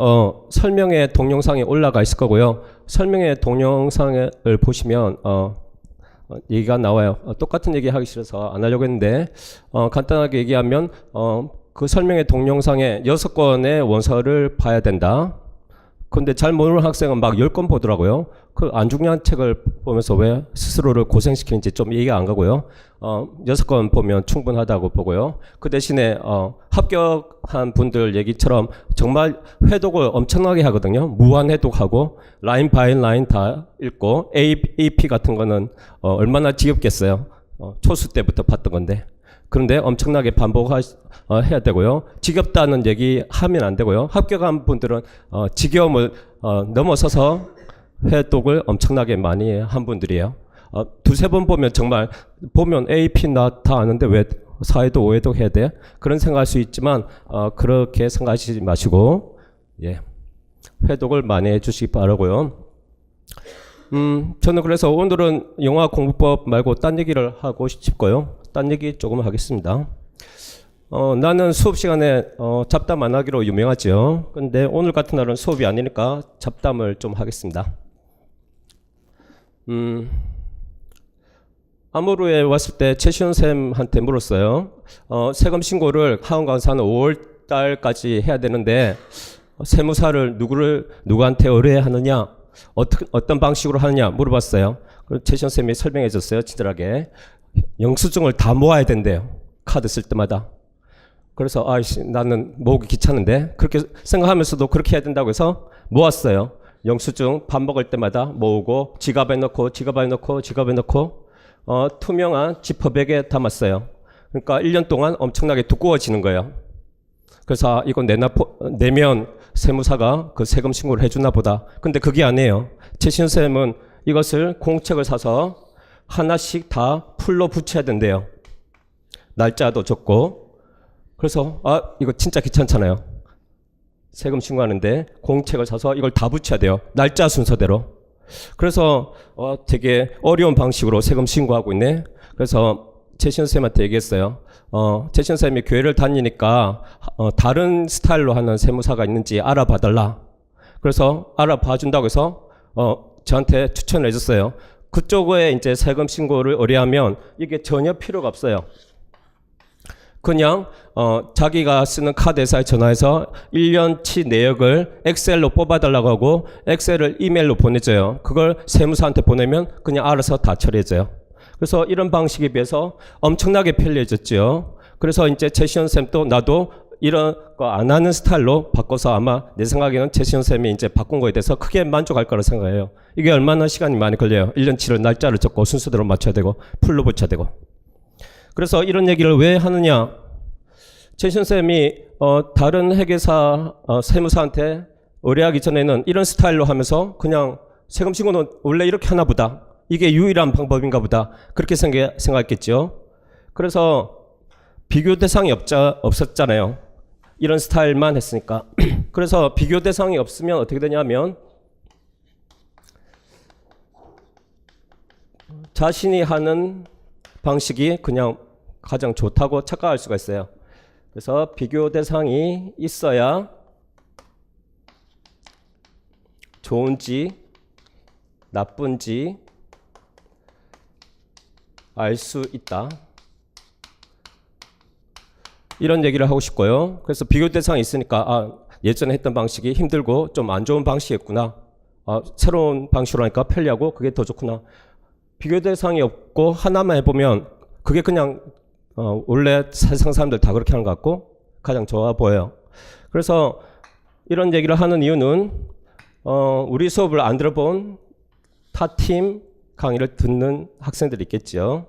Speaker 4: 설명의 동영상이 올라가 있을 거고요. 설명의 동영상을 보시면 얘기가 나와요. 똑같은 얘기 하기 싫어서 안 하려고 했는데 간단하게 얘기하면 그 설명의 동영상에 6권의 원서를 봐야 된다. 근데 잘 모르는 학생은 막 10권 보더라고요. 그 안 중요한 책을 보면서 왜 스스로를 고생시키는지 좀 이해가 안 가고요. 6권 보면 충분하다고 보고요. 그 대신에 합격한 분들 얘기처럼 정말 회독을 엄청나게 하거든요. 무한 회독하고 라인 바이 라인 다 읽고 AP 같은 거는 얼마나 지겹겠어요. 초수 때부터 봤던 건데. 그런데 엄청나게 반복해야 되고요. 지겹다는 얘기 하면 안 되고요. 합격한 분들은 지겨움을 넘어서서 회독을 엄청나게 많이 한 분들이에요. 두세 번 보면 정말 보면 AP 나 다 아는데 왜 4회독 5회독 해야 돼? 그런 생각할 수 있지만 그렇게 생각하시지 마시고 예, 회독을 많이 해주시기 바라고요. 저는 그래서 오늘은 영화 공부법 말고 딴 얘기를 하고 싶고요. 딴 얘기 조금 하겠습니다. 나는 수업 시간에 잡담 안 하기로 유명하죠. 근데 오늘 같은 날은 수업이 아니니까 잡담을 좀 하겠습니다. 아무르에 왔을 때 최시현 쌤한테 물었어요. 세금 신고를 하원 강사는 5월 달까지 해야 되는데 세무사를 누구한테 의뢰하느냐, 어떤 방식으로 하느냐 물어봤어요. 그래서 최시현 쌤이 설명해 줬어요. 친절하게. 영수증을 다 모아야 된대요. 카드 쓸 때마다. 그래서 나는 모으기 귀찮은데 그렇게 생각하면서도 그렇게 해야 된다고 해서 모았어요. 영수증 밥 먹을 때마다 모으고 지갑에 넣고 투명한 지퍼백에 담았어요. 그러니까 1년 동안 엄청나게 두꺼워지는 거예요. 그래서 이거 내면 세무사가 그 세금 신고를 해주나 보다. 근데 그게 아니에요. 최신 쌤은 이것을 공책을 사서 하나씩 다 풀로 붙여야 된대요. 날짜도 적고. 그래서 이거 진짜 귀찮잖아요. 세금 신고하는데 공책을 사서 이걸 다 붙여야 돼요. 날짜 순서대로. 그래서 되게 어려운 방식으로 세금 신고하고 있네. 그래서 최시현 쌤한테 얘기했어요. 최시현 쌤이 교회를 다니니까 다른 스타일로 하는 세무사가 있는지 알아봐달라. 그래서 알아봐 준다고 해서 저한테 추천을 해줬어요. 그쪽에 이제 세금 신고를 의뢰하면 이게 전혀 필요가 없어요. 그냥 자기가 쓰는 카드 회사에 전화해서 1년치 내역을 엑셀로 뽑아달라고 하고 엑셀을 이메일로 보내줘요. 그걸 세무사한테 보내면 그냥 알아서 다 처리해줘요. 그래서 이런 방식에 비해서 엄청나게 편리해졌죠. 그래서 이제 최시현 쌤도 나도 이런 거 안 하는 스타일로 바꿔서 아마 내 생각에는 최시현 쌤이 이제 바꾼 거에 대해서 크게 만족할 거라 생각해요. 이게 얼마나 시간이 많이 걸려요. 1년치를 날짜를 적고 순서대로 맞춰야 되고 풀로 붙여야 되고. 그래서 이런 얘기를 왜 하느냐. 최시현 쌤이 다른 회계사 세무사한테 의뢰하기 전에는 이런 스타일로 하면서 그냥 세금 신고는 원래 이렇게 하나 보다. 이게 유일한 방법인가 보다. 그렇게 생각했겠죠. 그래서 비교 대상이 없었잖아요. 이런 스타일만 했으니까. 그래서 비교 대상이 없으면 어떻게 되냐면 자신이 하는 방식이 그냥 가장 좋다고 착각할 수가 있어요. 그래서 비교 대상이 있어야 좋은지 나쁜지 알 수 있다. 이런 얘기를 하고 싶고요. 그래서 비교 대상이 있으니까 예전에 했던 방식이 힘들고 좀 안 좋은 방식이었구나. 새로운 방식으로 하니까 편리하고 그게 더 좋구나. 비교 대상이 없고 하나만 해보면 그게 그냥 원래 세상 사람들 다 그렇게 하는 것 같고 가장 좋아 보여요. 그래서 이런 얘기를 하는 이유는 우리 수업을 안 들어본 타 팀 강의를 듣는 학생들이 있겠죠.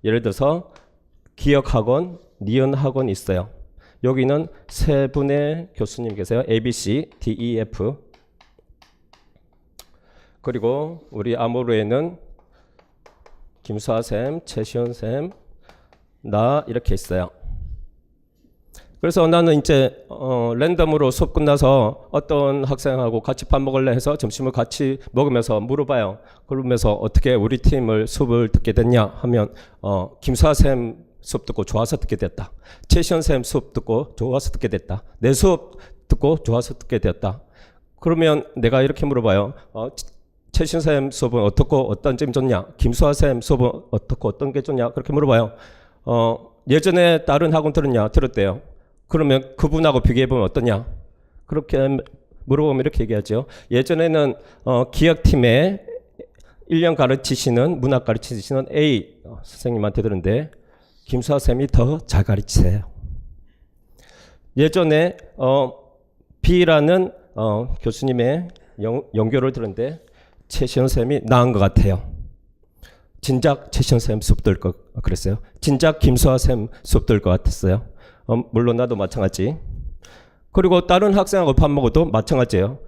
Speaker 4: 예를 들어서 기억학원, 니은학원이 있어요. 여기는 세 분의 교수님 계세요. A, B, C, D, E, F. 그리고 우리 아모르에는 김수아 쌤, 최시현 쌤, 나 이렇게 있어요. 그래서 나는 이제 랜덤으로 수업 끝나서 어떤 학생하고 같이 밥 먹을래 해서 점심을 같이 먹으면서 물어봐요. 그러면서 어떻게 우리 팀을 수업을 듣게 됐냐 하면 김수아 쌤 수업 듣고 좋아서 듣게 됐다. 최시현 쌤 수업 듣고 좋아서 듣게 됐다. 내 수업 듣고 좋아서 듣게 됐다. 그러면 내가 이렇게 물어봐요. 최시현 쌤 수업은 어떻고 어떤 점이 좋냐? 김수아 쌤 수업은 어떻고 어떤 게 좋냐? 그렇게 물어봐요. 예전에 다른 학원 들었냐? 들었대요. 그러면 그분하고 비교해보면 어떠냐? 그렇게 물어보면 이렇게 얘기하죠. 예전에는 기억팀에 1년 가르치시는 문학 가르치시는 A 선생님한테 들었는데 김수아 쌤이 더 잘 가르치세요. 예전에 B라는 교수님의 연교를 들었는데 최시현 쌤이 나은 것 같아요. 진작 최시현 쌤 수업 들을 것 그랬어요. 진작 김수아 쌤 수업 들을 것 같았어요. 물론 나도 마찬가지. 그리고 다른 학생하고 밥 먹어도 마찬가지예요.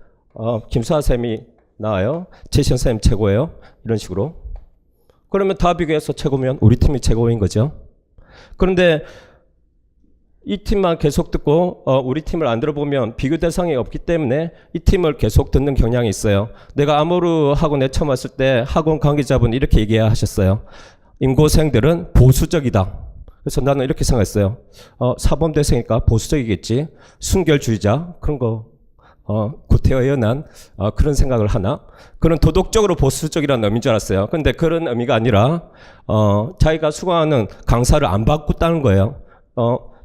Speaker 4: 김수아 쌤이 나아요. 최시현 쌤 최고예요. 이런 식으로. 그러면 다 비교해서 최고면 우리 팀이 최고인 거죠. 그런데 이 팀만 계속 듣고 우리 팀을 안 들어보면 비교 대상이 없기 때문에 이 팀을 계속 듣는 경향이 있어요. 내가 아모르 학원에 처음 왔을 때 학원 관계자분이 이렇게 얘기하셨어요. 임고생들은 보수적이다. 그래서 나는 이렇게 생각했어요. 사범대생이니까 보수적이겠지. 순결주의자 그런 거 구태의연한 그런 생각을 하나? 그런 도덕적으로 보수적이라는 의미인 줄 알았어요. 근데 그런 의미가 아니라 자기가 수강하는 강사를 안 바꿨다는 거예요.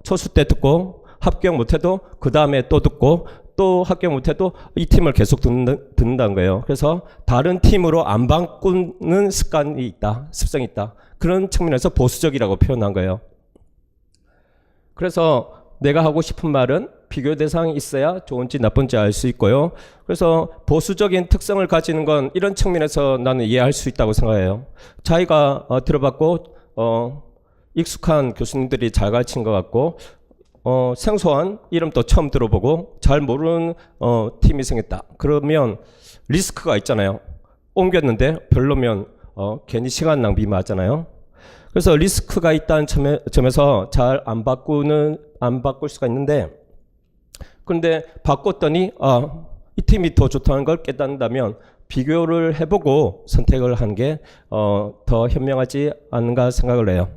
Speaker 4: 초수 때 듣고 합격 못해도 그 다음에 또 듣고 또 합격 못해도 이 팀을 계속 듣는다는 거예요. 그래서 다른 팀으로 안 바꾸는 습관이 있다, 습성이 있다. 그런 측면에서 보수적이라고 표현한 거예요. 그래서 내가 하고 싶은 말은 비교 대상이 있어야 좋은지 나쁜지 알 수 있고요. 그래서 보수적인 특성을 가지는 건 이런 측면에서 나는 이해할 수 있다고 생각해요. 자기가 들어봤고 익숙한 교수님들이 잘 가르친 것 같고 생소한 이름도 처음 들어보고 잘 모르는 팀이 생겼다. 그러면 리스크가 있잖아요. 옮겼는데 별로면 괜히 시간 낭비 맞잖아요. 그래서 리스크가 있다는 점에서 잘 안 바꿀 수가 있는데, 그런데 바꿨더니 이 팀이 더 좋다는 걸 깨닫는다면 비교를 해보고 선택을 하는 게 더 현명하지 않은가 생각을 해요.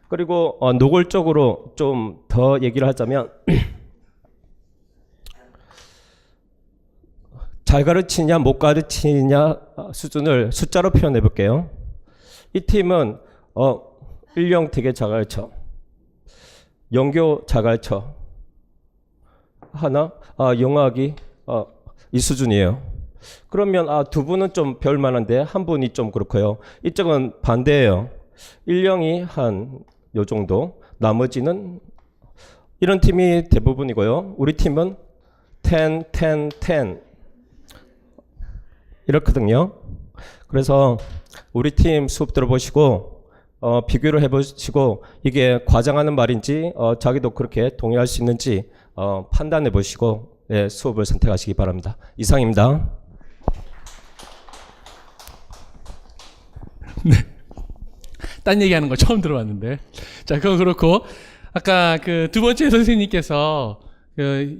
Speaker 4: 그리고 노골적으로 좀 더 얘기를 하자면 잘 가르치냐 못 가르치냐 수준을 숫자로 표현해 볼게요. 이 팀은 일령 되게 잘 가르쳐. 연교 잘 가르쳐. 하나 영어하기 이 수준이에요. 그러면 두 분은 좀 별만한데 한 분이 좀 그렇고요. 이쪽은 반대예요. 일령이 한 요 정도, 나머지는 이런 팀이 대부분이고요. 우리 팀은 10, 10, 10 이렇거든요. 그래서 우리 팀 수업 들어보시고 비교를 해보시고 이게 과장하는 말인지 자기도 그렇게 동의할 수 있는지 판단해 보시고 수업을 선택하시기 바랍니다. 이상입니다.
Speaker 1: 네. 딴 얘기하는 거 처음 들어봤는데. 자, 그거 그렇고 아까 그 두 번째 선생님께서 그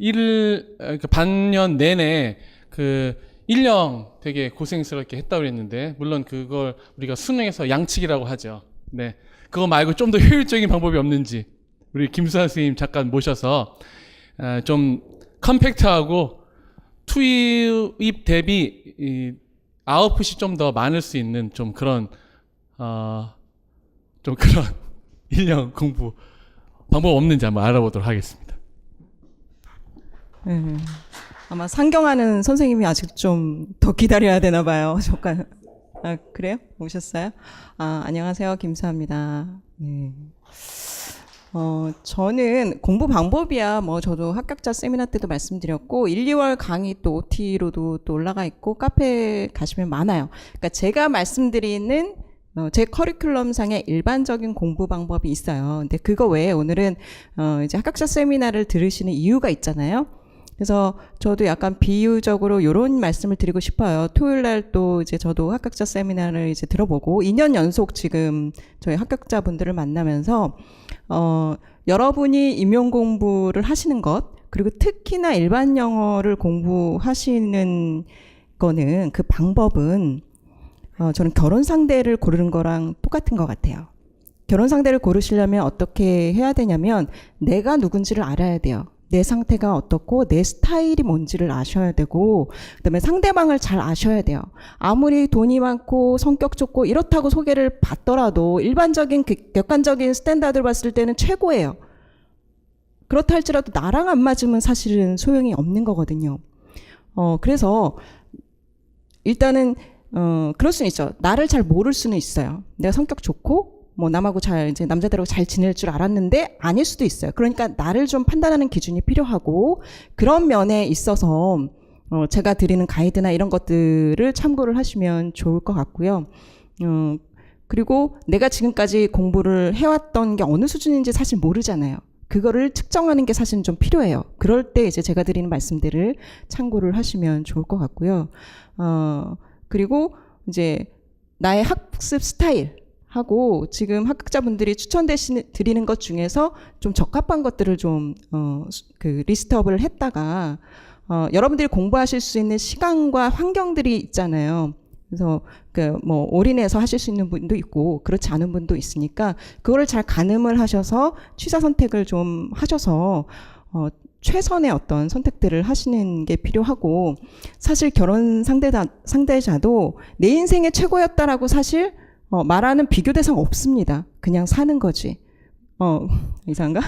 Speaker 1: 반년 내내 그 1년 되게 고생스럽게 했다고 그랬는데, 물론 그걸 우리가 수능에서 양측이라고 하죠. 네. 그거 말고 좀 더 효율적인 방법이 없는지 우리 김수아 선생님 잠깐 모셔서 좀 컴팩트하고 투입 대비 아웃풋이 좀 더 많을 수 있는 좀 그런 1년 공부 방법 없는지 한번 알아보도록 하겠습니다.
Speaker 5: 네. 아마 상경하는 선생님이 아직 좀 더 기다려야 되나 봐요. 잠깐. 아, 그래요? 오셨어요? 아, 안녕하세요. 김수아입니다. 네. 저는 공부 방법이야, 저도 합격자 세미나 때도 말씀드렸고, 1, 2월 강의 또 OT로도 또 올라가 있고, 카페 가시면 많아요. 그러니까 제가 말씀드리는 제 커리큘럼상의 일반적인 공부 방법이 있어요. 근데 그거 외에 오늘은 이제 합격자 세미나를 들으시는 이유가 있잖아요. 그래서 저도 약간 비유적으로 이런 말씀을 드리고 싶어요. 토요일 날 또 이제 저도 합격자 세미나를 이제 들어보고 2년 연속 지금 저희 합격자분들을 만나면서 여러분이 임용 공부를 하시는 것, 그리고 특히나 일반 영어를 공부하시는 거는 그 방법은 저는 결혼 상대를 고르는 거랑 똑같은 것 같아요. 결혼 상대를 고르시려면 어떻게 해야 되냐면 내가 누군지를 알아야 돼요. 내 상태가 어떻고 내 스타일이 뭔지를 아셔야 되고, 그다음에 상대방을 잘 아셔야 돼요. 아무리 돈이 많고 성격 좋고 이렇다고 소개를 받더라도 일반적인 객관적인 스탠다드를 봤을 때는 최고예요. 그렇다 할지라도 나랑 안 맞으면 사실은 소용이 없는 거거든요. 그래서 일단은 그럴 수는 있죠. 나를 잘 모를 수는 있어요. 내가 성격 좋고 남하고 잘 이제 남자들하고 잘 지낼 줄 알았는데 아닐 수도 있어요. 그러니까 나를 좀 판단하는 기준이 필요하고, 그런 면에 있어서 제가 드리는 가이드나 이런 것들을 참고를 하시면 좋을 것 같고요. 그리고 내가 지금까지 공부를 해왔던 게 어느 수준인지 사실 모르잖아요. 그거를 측정하는 게 사실은 좀 필요해요. 그럴 때 이제 제가 드리는 말씀들을 참고를 하시면 좋을 것 같고요. 그리고 이제 나의 학습 스타일 하고 지금 합격자분들이 드리는 것 중에서 좀 적합한 것들을 좀 리스트업을 했다가 여러분들이 공부하실 수 있는 시간과 환경들이 있잖아요. 그래서 올인해서 하실 수 있는 분도 있고 그렇지 않은 분도 있으니까 그거를 잘 가늠을 하셔서 취사 선택을 좀 하셔서 최선의 어떤 선택들을 하시는 게 필요하고, 사실 결혼 상대자도 내 인생의 최고였다라고 사실 말하는 비교 대상 없습니다. 그냥 사는 거지. 이상한가?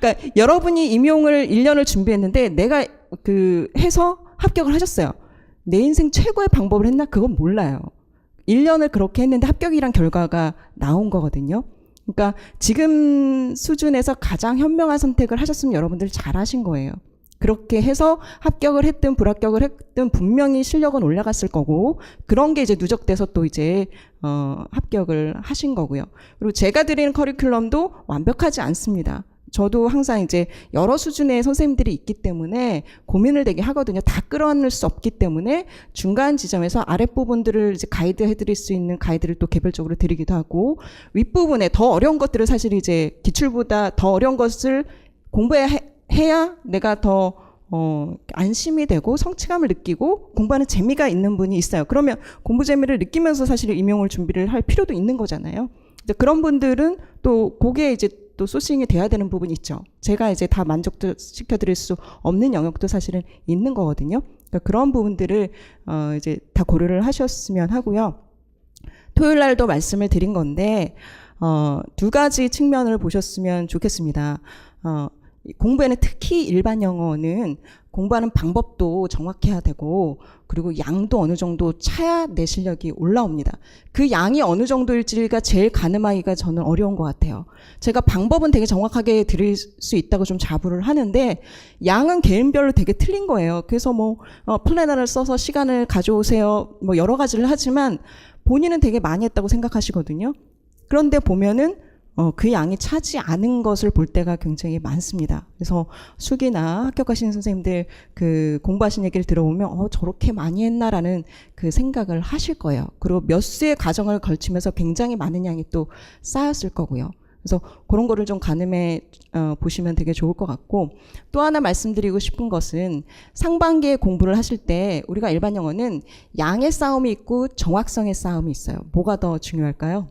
Speaker 5: 그러니까 여러분이 임용을 1년을 준비했는데 내가 해서 합격을 하셨어요. 내 인생 최고의 방법을 했나? 그건 몰라요. 1년을 그렇게 했는데 합격이란 결과가 나온 거거든요. 그러니까 지금 수준에서 가장 현명한 선택을 하셨으면 여러분들 잘하신 거예요. 그렇게 해서 합격을 했든 불합격을 했든 분명히 실력은 올라갔을 거고, 그런 게 이제 누적돼서 또 이제 합격을 하신 거고요. 그리고 제가 드리는 커리큘럼도 완벽하지 않습니다. 저도 항상 이제 여러 수준의 선생님들이 있기 때문에 고민을 되게 하거든요. 다 끌어안을 수 없기 때문에 중간 지점에서 아랫부분들을 이제 가이드 해드릴 수 있는 가이드를 또 개별적으로 드리기도 하고, 윗부분에 더 어려운 것들을 사실 이제 기출보다 더 어려운 것을 공부해야 내가 더 안심이 되고 성취감을 느끼고 공부하는 재미가 있는 분이 있어요. 그러면 공부 재미를 느끼면서 사실 임용을 준비를 할 필요도 있는 거잖아요. 그런 분들은 또 그게 이제 또 소싱이 돼야 되는 부분이 있죠. 제가 이제 다 만족도 시켜드릴 수 없는 영역도 사실은 있는 거거든요. 그러니까 그런 부분들을 이제 다 고려를 하셨으면 하고요. 토요일 날도 말씀을 드린 건데 두 가지 측면을 보셨으면 좋겠습니다. 공부에는 특히 일반 영어는 공부하는 방법도 정확해야 되고, 그리고 양도 어느 정도 차야 내 실력이 올라옵니다. 그 양이 어느 정도일지가 제일 가늠하기가 저는 어려운 것 같아요. 제가 방법은 되게 정확하게 드릴 수 있다고 좀 자부를 하는데 양은 개인별로 되게 틀린 거예요. 그래서 플래너를 써서 시간을 가져오세요, 여러 가지를 하지만 본인은 되게 많이 했다고 생각하시거든요. 그런데 보면은 그 양이 차지 않은 것을 볼 때가 굉장히 많습니다. 그래서 수기나 합격하시는 선생님들 공부하신 얘기를 들어보면 저렇게 많이 했나라는 그 생각을 하실 거예요. 그리고 몇 수의 과정을 걸치면서 굉장히 많은 양이 또 쌓였을 거고요. 그래서 그런 거를 좀 가늠해 보시면 되게 좋을 것 같고, 또 하나 말씀드리고 싶은 것은 상반기에 공부를 하실 때 우리가 일반 영어는 양의 싸움이 있고 정확성의 싸움이 있어요. 뭐가 더 중요할까요?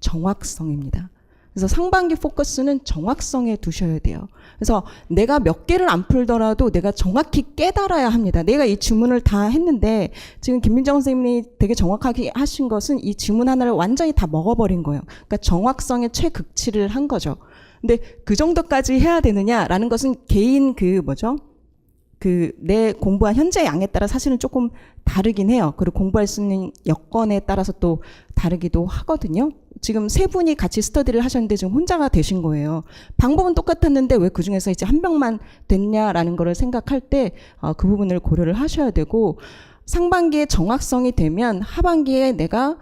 Speaker 5: 정확성입니다. 그래서 상반기 포커스는 정확성에 두셔야 돼요. 그래서 내가 몇 개를 안 풀더라도 내가 정확히 깨달아야 합니다. 내가 이 질문을 다 했는데 지금 김민정 선생님이 되게 정확하게 하신 것은 이 질문 하나를 완전히 다 먹어버린 거예요. 그러니까 정확성의 최극치를 한 거죠. 근데 그 정도까지 해야 되느냐라는 것은 개인 내 공부한 현재 양에 따라 사실은 조금 다르긴 해요. 그리고 공부할 수 있는 여건에 따라서 또 다르기도 하거든요. 지금 세 분이 같이 스터디를 하셨는데 지금 혼자가 되신 거예요. 방법은 똑같았는데 왜 그 중에서 이제 한 명만 됐냐라는 거를 생각할 때 그 부분을 고려를 하셔야 되고, 상반기에 정확성이 되면 하반기에 내가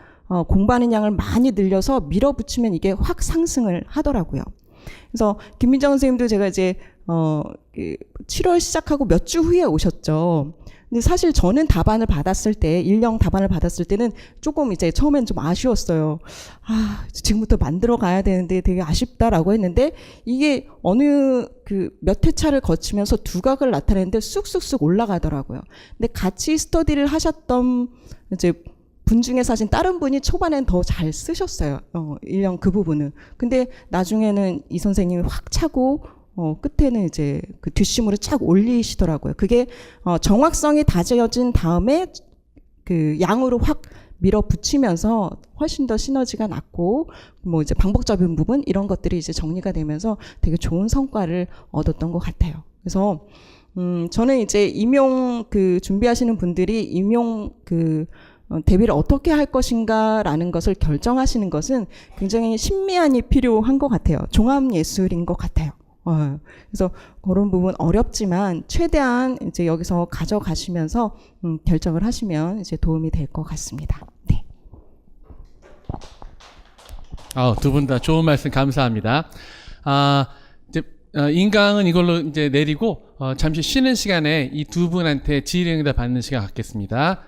Speaker 5: 공부하는 양을 많이 늘려서 밀어붙이면 이게 확 상승을 하더라고요. 그래서 김민정 선생님도 제가 이제 7월 시작하고 몇 주 후에 오셨죠. 근데 사실 저는 답안을 받았을 때, 일령 답안을 받았을 때는 조금 이제 처음엔 좀 아쉬웠어요. 지금부터 만들어 가야 되는데 되게 아쉽다라고 했는데, 이게 어느 몇 회차를 거치면서 두각을 나타내는데 쑥쑥쑥 올라가더라고요. 근데 같이 스터디를 하셨던 이제 분 중에 사실 다른 분이 초반엔 더 잘 쓰셨어요. 일령 그 부분은. 근데 나중에는 이 선생님이 확 차고, 끝에는 이제 그 뒷심으로 착 올리시더라고요. 그게, 정확성이 다져진 다음에 그 양으로 확 밀어붙이면서 훨씬 더 시너지가 났고, 뭐 이제 방법적인 부분, 이런 것들이 이제 정리가 되면서 되게 좋은 성과를 얻었던 것 같아요. 그래서, 저는 이제 임용 준비하시는 분들이 임용 대비를 어떻게 할 것인가라는 것을 결정하시는 것은 굉장히 신미안이 필요한 것 같아요. 종합예술인 것 같아요. 그래서 그런 부분 어렵지만 최대한 이제 여기서 가져가시면서 결정을 하시면 이제 도움이 될 것 같습니다. 네.
Speaker 1: 두 분 다 좋은 말씀 감사합니다. 이제 인강은 이걸로 이제 내리고 잠시 쉬는 시간에 이 두 분한테 질의응답 받는 시간 갖겠습니다.